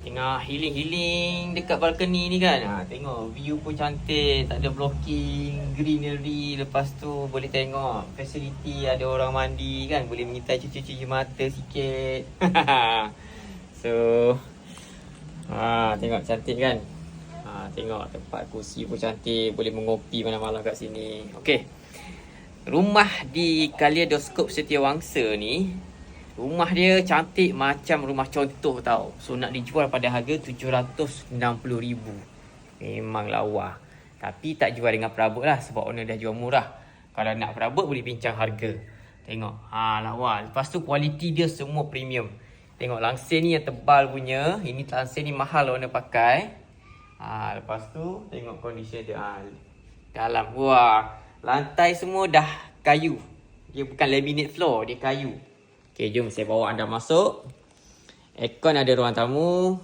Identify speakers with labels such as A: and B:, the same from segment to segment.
A: Tengah healing-healing dekat balcony ni kan. Tengok view pun cantik, tak ada blocking, greenery. Lepas tu boleh tengok facility, ada orang mandi kan. Boleh minta cuci-cuci mata sikit. So tengok cantik kan. Tengok tempat kursi pun cantik, boleh mengopi malam-malam kat sini. Okey. Rumah di Kaleidoskop Setiawangsa ni, rumah dia cantik macam rumah contoh tau. So nak dijual pada harga RM760,000. Memang lawa. Tapi tak jual dengan perabot lah, sebab owner dah jual murah. Kalau nak perabot boleh bincang harga. Tengok, lawa. Lepas tu kualiti dia semua premium. Tengok langsir ni yang tebal punya. Ini langsir ni mahal owner pakai. Lepas tu tengok kondisi dia. Dalam, lantai semua dah kayu. Dia bukan laminate floor, dia kayu. Okay, jom saya bawa anda masuk. Aircon ada ruang tamu.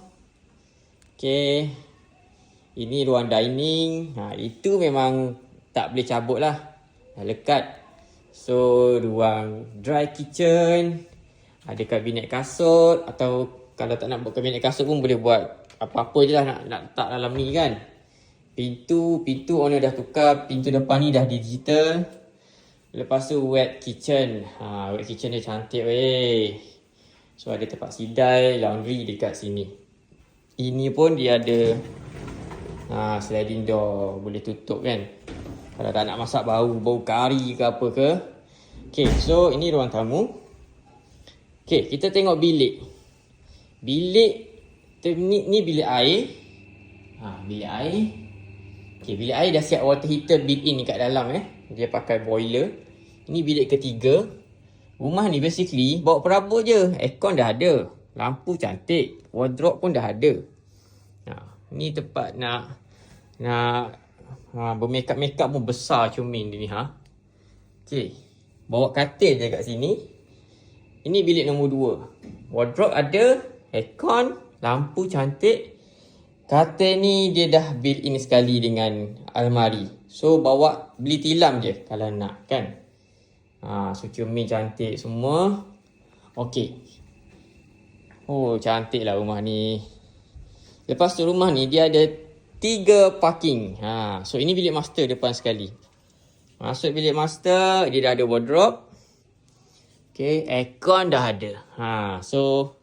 A: Okay. Ini ruang dining. Itu memang tak boleh cabut lah. Dah lekat. So, ruang dry kitchen. Ada kabinet kasut. Atau kalau tak nak buat kabinet kasut pun boleh buat apa-apa je lah nak letak dalam ni kan. Pintu owner dah tukar. Pintu depan ni dah digital. Lepas tu wet kitchen. Wet kitchen dia cantik weh. So ada tempat sidai, laundry dekat sini. Ini pun dia ada sliding door, boleh tutup kan. Kalau tak nak masak bau kari ke apa ke. Okay, so ini ruang tamu. Okay, kita tengok bilik. Ni bilik air. Bilik air. Okay, bilik air dah siap water heater built-in kat dalam Dia pakai boiler. Ini bilik ketiga. Rumah ni basically bawa perabot je. Aircon dah ada. Lampu cantik. Wardrobe pun dah ada. Ni tempat nak bermakeup pun besar cermin dia ni. Okay. Bawa katil je kat sini. Ini bilik nombor 2. Wardrobe ada. Aircon. Lampu cantik. Katil ni dia dah built in sekali dengan almari. So beli tilam je kalau nak kan. So cermin cantik semua. Okey. Cantik lah rumah ni. Lepas tu rumah ni dia ada 3 parking. So ini bilik master depan sekali. Masuk bilik master, dia dah ada wardrobe. Okey, aircon dah ada. So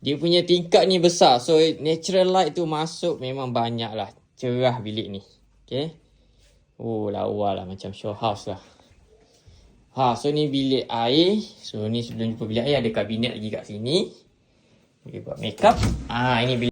A: dia punya tingkap ni besar. So natural light tu masuk memang banyak lah. Cerah bilik ni. Okay. Lawa lah macam show house lah. So ni bilik air. So ni sebelum jumpa bilik air ada kabinet lagi kat sini. Boleh buat makeup. Ini bilik